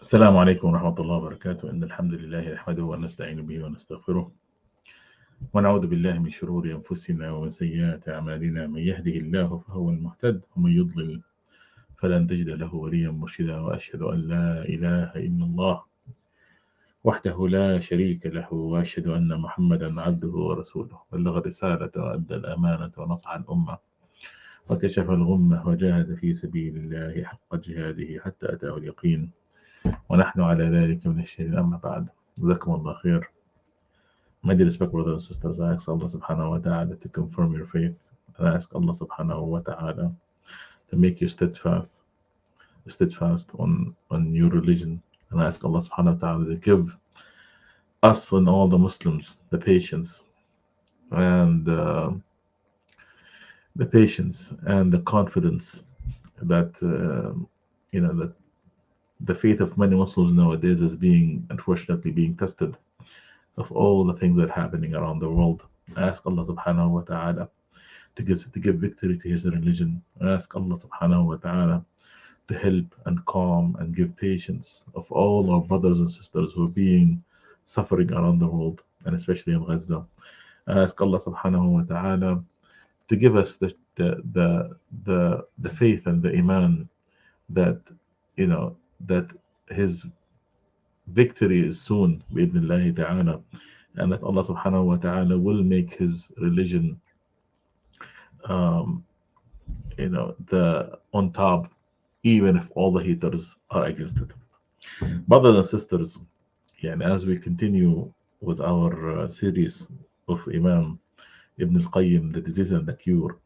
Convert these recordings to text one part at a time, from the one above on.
السلام عليكم ورحمة الله وبركاته. إن الحمد لله نحمده ونستعين به ونستغفره ونعوذ بالله من شرور أنفسنا ومن سيئات أعمالنا. من يهده الله فهو المهتد ومن يضلل فلن تجد له وليا مرشدا. وأشهد أن لا إله إلا الله وحده لا شريك له وأشهد أن محمدا عبده ورسوله. بلغ الرسالة وأدى الأمانة ونصح الأمة وكشف الغمة وجاهد في سبيل الله حق جهاده حتى أتاه اليقين ونحن على ذلك من الشهيدين. أما بعد، جزاكم الله خير. My dear respect brothers and sisters, I ask Allah subhanahu wa ta'ala to confirm your faith, and I ask Allah subhanahu wa ta'ala to make you steadfast on your religion, and I ask Allah subhanahu wa ta'ala to give us and all the Muslims the patience and the confidence that that the faith of many Muslims nowadays is unfortunately being tested of all the things that are happening around the world. I ask Allah subhanahu wa ta'ala to give victory to his religion. I ask Allah subhanahu wa ta'ala to help and calm and give patience of all our brothers and sisters who are suffering around the world, and especially in Gaza. I ask Allah subhanahu wa ta'ala to give us the faith and the iman that that his victory is soon, bi'idhnillahi ta'ala, and that Allah subhanahu wa ta'ala will make his religion on top, even if all the haters are against it. Brothers and sisters, as we continue with our series of Imam Ibn al-Qayyim, The Disease and the Cure,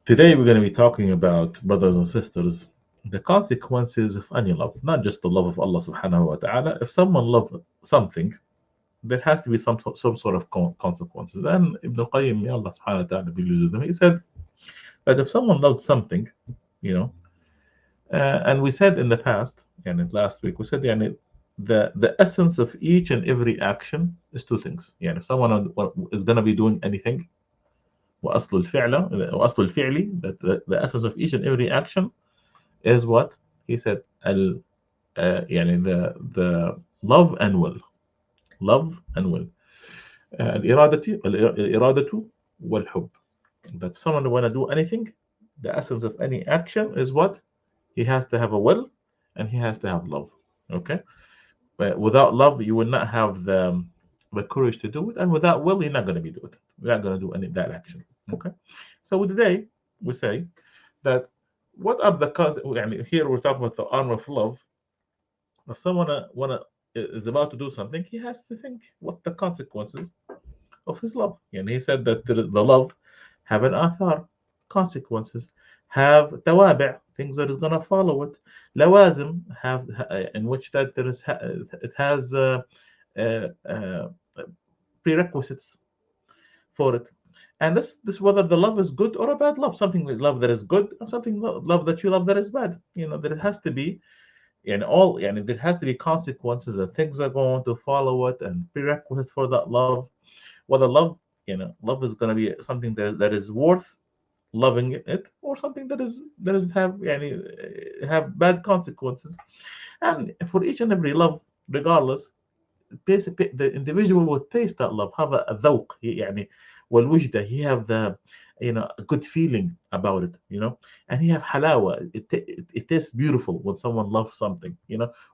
today we're going to be talking about, brothers and sisters, the consequences of any love, not just the love of Allah subhanahu wa ta'ala. If someone loves something, there has to be some sort of consequences. And Ibn al-Qayyim, may Allah subhanahu wa ta'ala be pleased with him, he said that if someone loves something, and we said in the past, and last week, we said the essence of each and every action is two things. If someone is going to be doing anything, وأصل الفعل, that the essence of each and every action is what he said, the love and will. الإرادة والحب. That someone want to do anything, the essence of any action is what? He has to have a will and he has to have love. Okay? But without love, you will not have the courage to do it, and without will, you're not going to do it. You're not going to do that action. Okay? So today we say that what are the causes? Here we're talking about the armor of love. If someone is about to do something, he has to think what's the consequences of his love. And he said that the love have an athar, consequences, have tawabi', things that is going to follow it, lawazim, have in which that there is it has prerequisites for it. And this whether the love is good or a bad love, something love that is good or something love that you love that is bad. There has to be there has to be consequences and things are going to follow it and prerequisites for that love. Whether love love is going to be something that is worth loving it, or something that is have bad consequences. And for each and every love, regardless, the individual will taste that love, have a ذوق, والوجدة, he have the a good feeling about it, and he have halawa. It tastes beautiful when someone loves something,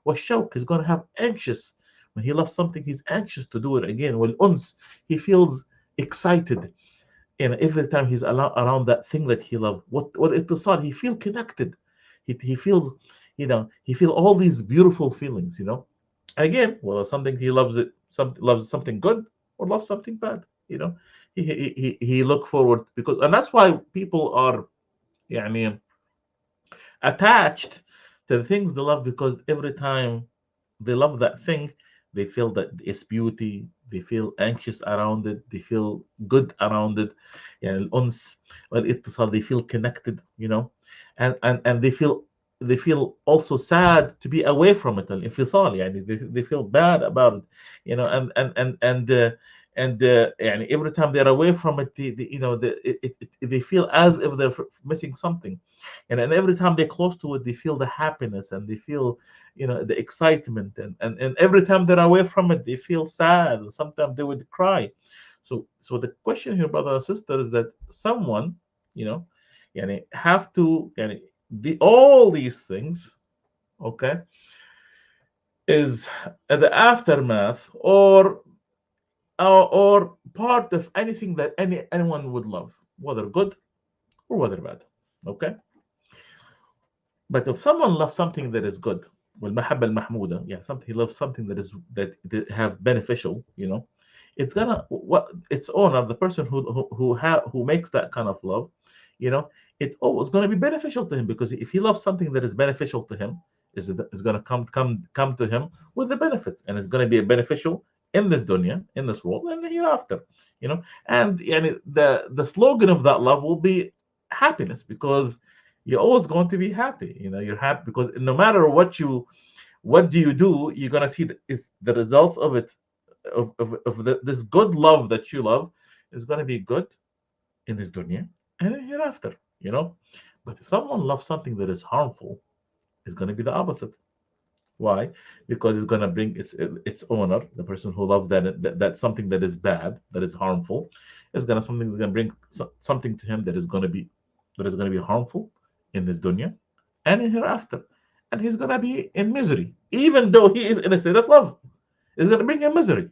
والشوق, is going to have anxious when he loves something. He's anxious to do it again. والأنس, he feels excited every time he's around that thing that he loves. What اتصال, he feel connected. He feels he feel all these beautiful feelings. Again, well, something he loves it, loves something good or loves something bad. He look forward, and that's why people are attached to the things they love, because every time they love that thing, they feel that it's beauty, they feel anxious around it, they feel good around it. الأنس والاتصال, they feel connected, and they feel also sad to be away from it. الانفصال, they feel bad about it, and and every time they're away from it, they feel as if they're missing something, and every time they're close to it, they feel the happiness and they feel, the excitement, and every time they're away from it, they feel sad, and sometimes they would cry. So the question here, brother and sister, is that someone, have to, all these things, okay, is the aftermath, or part of anything that anyone would love, whether good or whether bad. Okay, but if someone loves something that is good, والمحبة المحمودة, something, he loves something that have beneficial, it's gonna, what its owner, the person who makes that kind of love, it always going to be beneficial to him, because if he loves something that is beneficial to him, is going to come to him with the benefits, and it's going to be beneficial in this dunya, in this world, and hereafter, and the slogan of that love will be happiness, because you're always going to be happy. You're happy because no matter what do you do, you're going to see the results of it, of this good love that you love, is going to be good in this dunya and hereafter. But if someone loves something that is harmful, it's going to be the opposite. Why? Because it's going to bring its owner, the person who loves that something that is bad, that is harmful, is going to bring something to him that is going to be harmful in this dunya and in hereafter, and he's going to be in misery, even though he is in a state of love. It's going to bring him misery,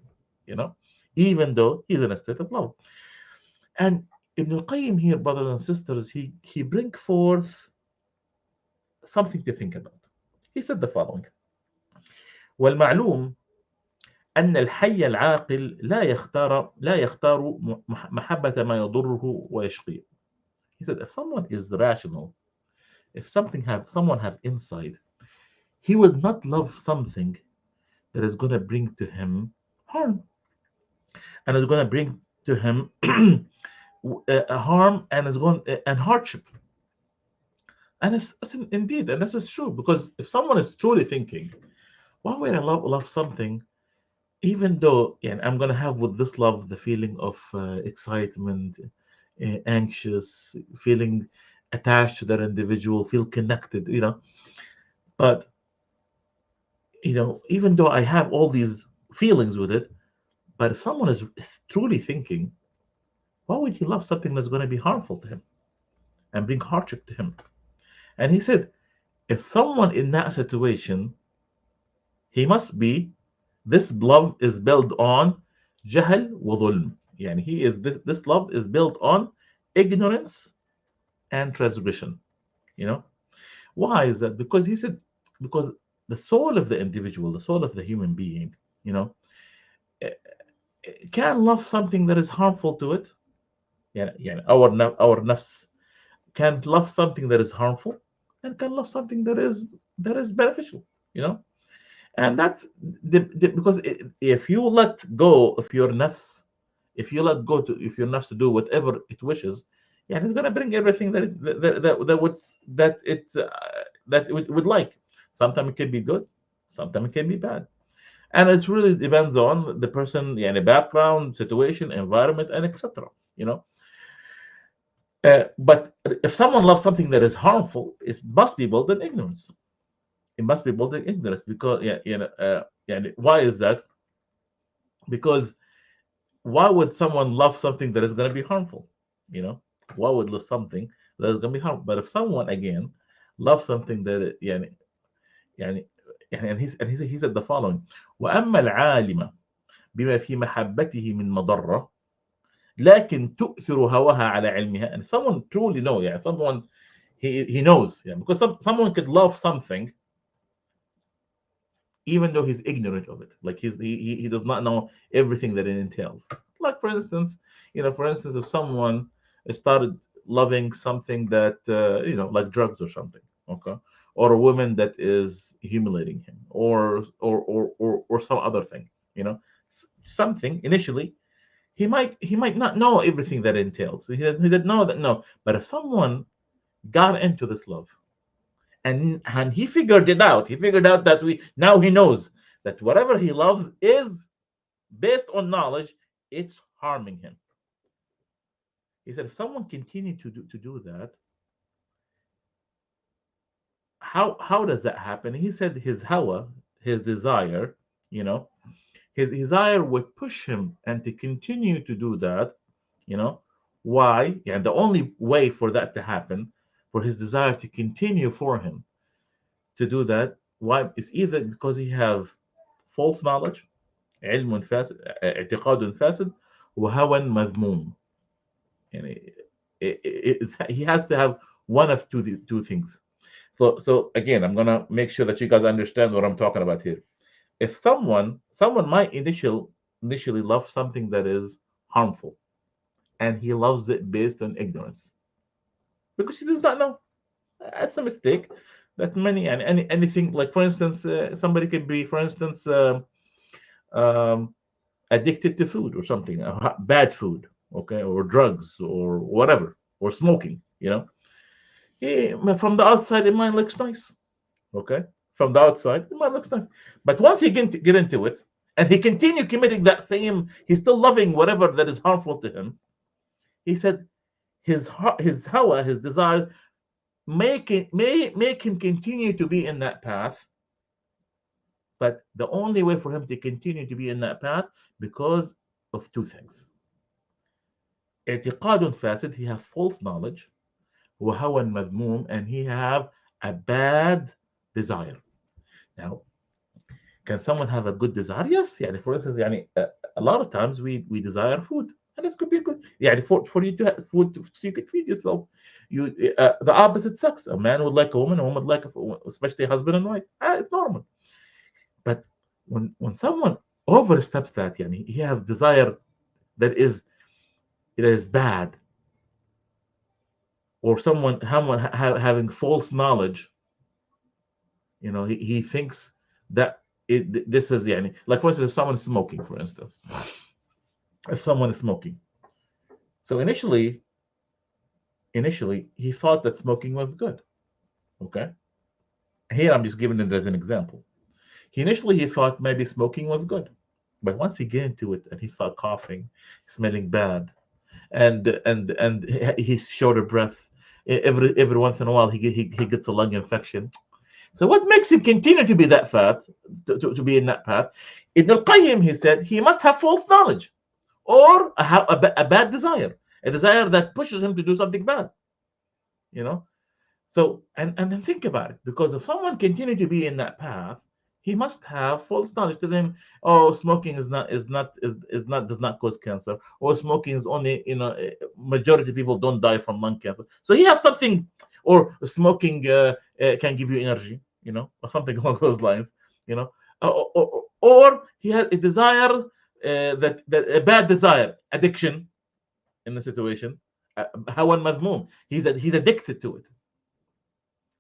even though he's in a state of love. And Ibn al-Qayyim here, brothers and sisters, he bring forth something to think about. He said the following: والمعلوم أن الحي العاقل لا يختار محبة ما يضره ويشقيه. He said, if someone is rational, if someone have insight, he would not love something that is going to bring to him harm, and is going to bring to him harm, and hardship. And it's indeed, and this is true, because if someone is truly thinking, why would I love something, even though I'm going to have with this love the feeling of excitement, anxious, feeling attached to that individual, feel connected, but even though I have all these feelings with it, but if someone is truly thinking, why would he love something that's going to be harmful to him and bring hardship to him? And he said, if someone in that situation, he must be, this love is built on jahl wa dhulm. This love is built on ignorance and transgression. Why is that? Because he said, because the soul of the individual, the soul of the human being, can love something that is harmful to it. Our nafs can love something that is harmful, and can love something that is beneficial. And that's because if you let go of your nafs, if your nafs to do whatever it wishes, it's going to bring everything that it would like. Sometimes it can be good, sometimes it can be bad, and it really depends on the person, background, situation, environment, and etc. But if someone loves something that is harmful, it must be built in ignorance. It must be built in ignorance, because why is that? Because why would someone love something that is going to be harmful? Why would love something that is going to be harmful? But if someone again loves something that and he said the following: وأما العالم بما في محبته من مضرة لكن تؤثر هواها على علمها. And if someone truly knows, someone he knows, because someone could love something even though he's ignorant of it, like he does not know everything that it entails. Like for instance, if someone started loving something that like drugs or something, okay, or a woman that is humiliating him, or some other thing, something initially he might not know everything that entails. He didn't know that, no. But if someone got into this love, and he figured it out, that now he knows that whatever he loves is based on knowledge, it's harming him. He said if someone continued to do that, how does that happen? He said his hawa, his desire, you know, his desire would push him and to continue to do that, you know. Why? And the only way for that to happen, for his desire to continue for him to do that, why is either because he have false knowledge, علم فاسد, اعتقاد فاسد, وهوى مذموم. يعني he has to have one of two things. So again, I'm gonna make sure that you guys understand what I'm talking about here. If someone might initially love something that is harmful, and he loves it based on ignorance because he does not know. That's a mistake that many and anything, like for instance, somebody could be, for instance, um, addicted to food or something, bad food, okay, or drugs or whatever, or smoking. From the outside it might look nice, okay. From the outside it might look nice, but once he get into it, and he continue committing that same, he's still loving whatever that is harmful to him. He said his hawa, his desire, make him continue to be in that path. But the only way for him to continue to be in that path, because of two things: اعتقاد فاسد, he have false knowledge, وهوى مذموم, and he have a bad desire. Now, can someone have a good desire? Yes. يعني for instance, يعني a lot of times we desire food, and this could be good. يعني for you to have food, so you could feed yourself. The opposite sex, a man would like a woman would like especially a husband and wife. It's normal. But when someone oversteps that, يعني he has desire that is bad, or someone having false knowledge, he thinks that this is, يعني, like for instance, if someone is smoking, for instance, if someone is smoking, so initially he thought that smoking was good, okay. Here I'm just giving it as an example. He thought maybe smoking was good, but once he get into it and he start coughing, smelling bad, and he's short of breath, every once in a while he gets a lung infection. So what makes him continue to be that fat, to be in that path? Ibn al-Qayyim, he said, he must have false knowledge, or a bad desire, a desire that pushes him to do something bad. So and then think about it, because if someone continue to be in that path, he must have false knowledge to them. Oh, smoking does not cause cancer, or smoking is only, majority of people don't die from lung cancer. So he have something, or smoking can give you energy, or something along those lines, or he had a desire, that a bad desire, addiction in the situation. Hawan madmoom. He's addicted to it.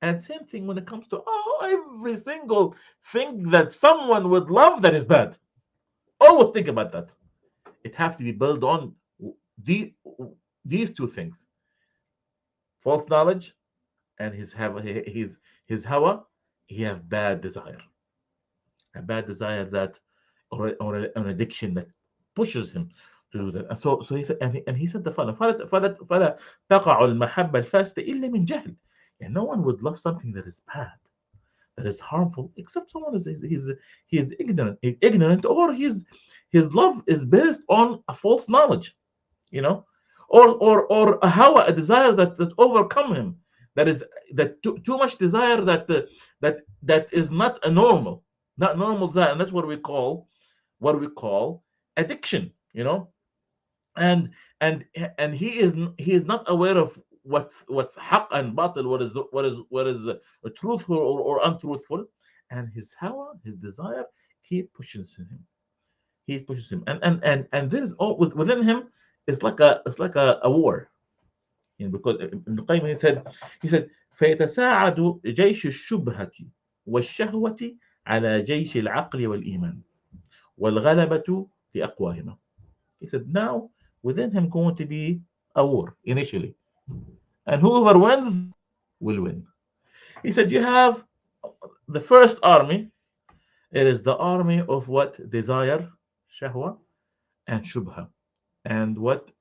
And same thing when it comes to every single thing that someone would love that is bad. Always think about that. It has to be built on these two things: false knowledge, and his hawa. He have bad desire, a bad desire that, or an addiction that pushes him to do that. And so he said, and he said the following: فلا تقع المحبة الفاسدة إلا من جهل. And no one would love something that is bad, that is harmful, except someone he's ignorant, or his love is based on a false knowledge, or a hawa, a desire that overcome him, that too much desire that is not not normal desire, and that's what we call addiction, and and he is not aware of what's haq and batil, what is truthful or untruthful, and his hawa, his desire, he pushes him. And this all within him is like a war, because Ibn Qayyim, he said فيتساعد جيش الشبهة والشهوة على جيش العقل والإيمان والغلبة لأقواهما. He said now within him going to be a war initially, and whoever wins will win. He said you have the first army. It is the army of what? Desire, shahwa, and shubha. and what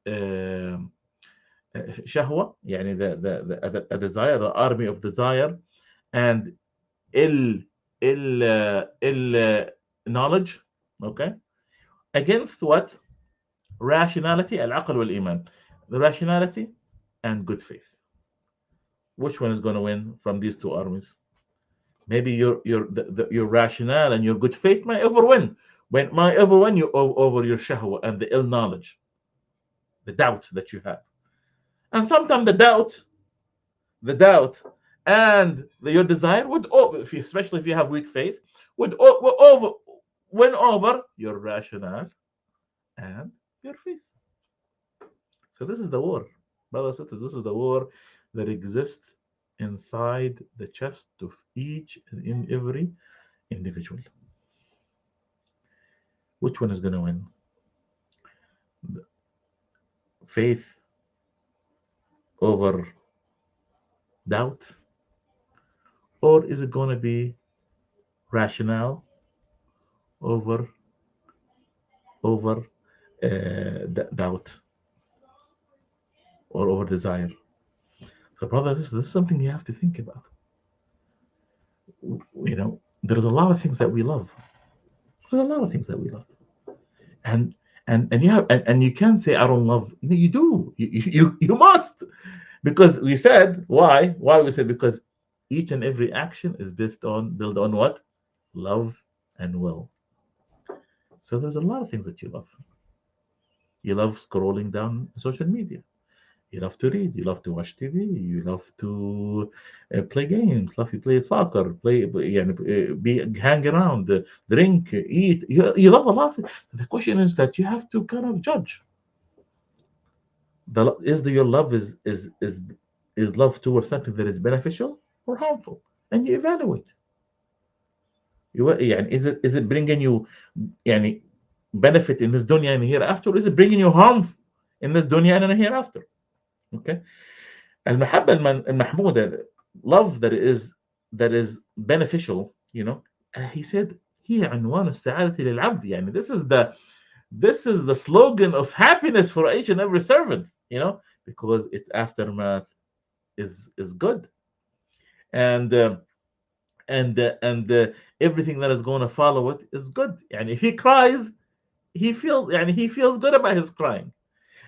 شهوة يعني a desire, the army of desire, and ill knowledge, okay, against what? Rationality, العقل والإيمان. The rationality and good faith. Which one is going to win from these two armies? Maybe your rationale and your good faith might overwin. Might overwin you over your shahwa and the ill knowledge, the doubt that you have. And sometimes the doubt and your desire would, especially if you have weak faith, would win over your rationale and your faith. So this is the war, brothers and sisters. This is the war that exists inside the chest of each and in every individual. Which one is going to win? Faith over doubt? Or is it going to be rationale over doubt or over desire? So, brothers, this is something you have to think about. You know, there's a lot of things that we love. There's a lot of things that we love, and you can't say I don't love. You do. You must, because we said why. Why we said because each and every action is built on what? Love and will. So there's a lot of things that you love. You love scrolling down social media. You love to read. You love to watch TV. You love to play games. Love to play soccer. Hang around, drink, eat. You love a lot. The question is that you have to kind of judge. Your love is love towards something that is beneficial or harmful, and you evaluate. Is it bringing you benefit in this dunya and hereafter, or is it bringing you harm in this dunya and hereafter? Okay. المحبة المحمودة, love that is beneficial, he said هي عنوان السعادة للعبد. This is the slogan of happiness for each and every servant, because its aftermath is good, and everything that is going to follow it is good. If he cries, he feels good about his crying.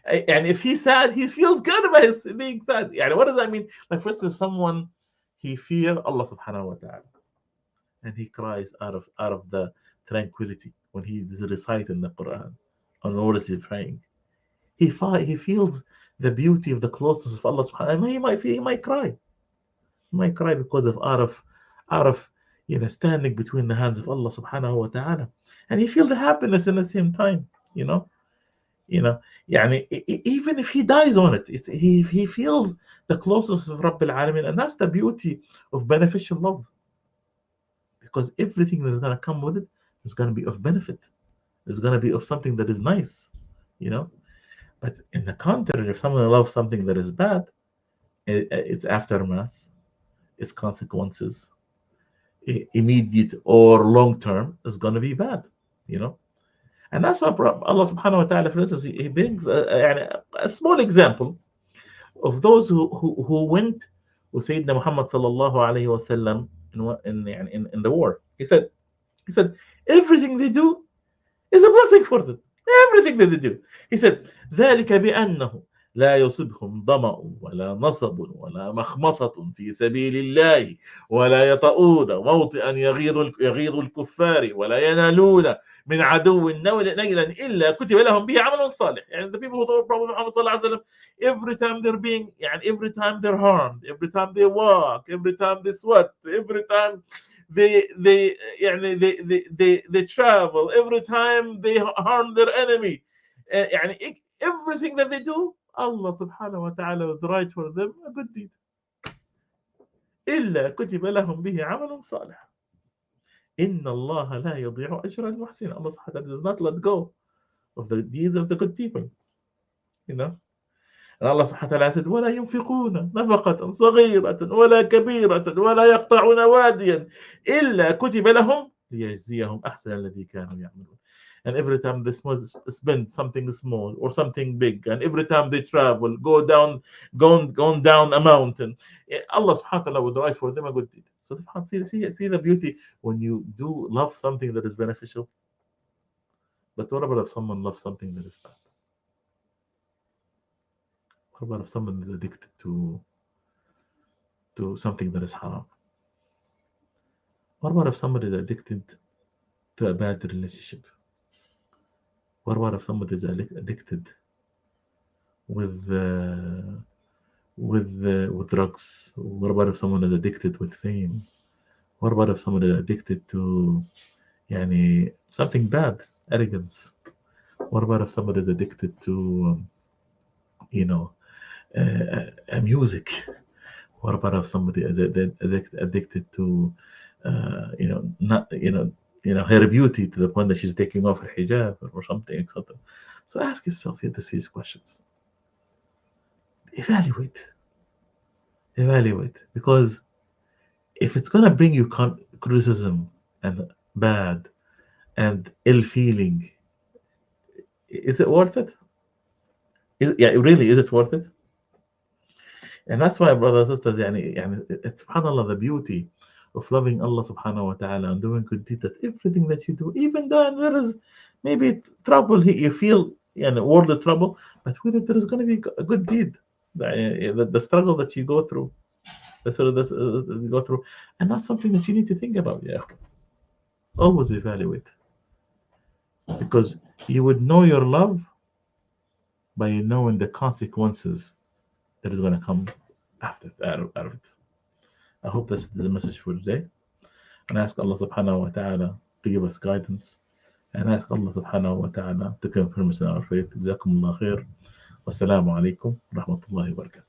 And if he's sad, he feels good about his being sad. What does that mean? Like, for instance, someone, he fears Allah subhanahu wa ta'ala, and he cries out of the tranquility when he is reciting the Quran, or notice he's praying. He feels the beauty of the closeness of Allah subhanahu wa ta'ala. He might cry. He might cry because of out of standing between the hands of Allah subhanahu wa ta'ala. And he feels the happiness in the same time, even if he dies on it, he feels the closeness of Rabbil Alameen, and that's the beauty of beneficial love, because everything that is going to come with it is going to be of benefit. It's going to be of something that is nice, But in the contrary, if someone loves something that is bad, its aftermath, its consequences, immediate or long term, is going to be bad, And that's why Allah subhanahu wa ta'ala, for instance, he brings a small example of those who went with Sayyidina Muhammad sallallahu alayhi wa sallam in the war. He said everything they do is a blessing for them. Everything that they do. He said ذلك بأنه لا يصبهم ظمأ ولا نصب ولا مخمصة في سبيل الله ولا يطؤون موطئا يغيظ الكفار ولا ينالون من عدو نيلا إلا كتب لهم به عمل صالح. The people who thought Prophet Muhammad sallallahu alaihi wasallam, every time they're being, every time they're harmed, every time they walk, every time they sweat, every time they travel, every time they harm their enemy, everything that they do, Allah subhanahu wa ta'ala would write for them a good deed. إلا كتب لهم به عمل صالح. إن الله لا يضيع أجر المحسنين. Allah subhanahu wa ta'ala does not let go of the deeds of the good people. And Allah subhanahu wa ta'ala said, ولا ينفقون نفقة صغيرة ولا كبيرة ولا يقطعون واديا إلا كتب لهم ليجزيهم أحسن الذي كانوا يعملون. And every time they spend something small or something big, and every time they travel, gone down a mountain, Allah subhanahu wa ta'ala would write for them a good deed. So see the beauty when you do love something that is beneficial. But what about if someone loves something that is bad? What about if someone is addicted to something that is haram? What about if somebody is addicted to a bad relationship? What about if somebody is addicted with drugs? What about if someone is addicted with fame? What about if someone is addicted to something bad, arrogance? What about if somebody is addicted to music? What about if somebody is addicted to her beauty to the point that she's taking off her hijab or something, etc. So ask yourself these questions. Evaluate, because if it's going to bring you criticism and bad and ill feeling, is it worth it? Really, is it worth it? And that's why, brothers and sisters, it's subhanAllah, the beauty of loving Allah subhanahu wa ta'ala and doing good deeds, that everything that you do, even though there is maybe trouble, you feel worldly trouble, but with it there is going to be a good deed. The struggle that you go through, and that's something that you need to think about. Always evaluate, because you would know your love by knowing the consequences that is going to come out of it. I hope this is the message for today, and I ask Allah subhanahu wa ta'ala to give us guidance, and I ask Allah subhanahu wa ta'ala to confirm us in our faith. Jazakumullah khair. Wassalamu alaikum wa rahmatullahi wa barakatuh.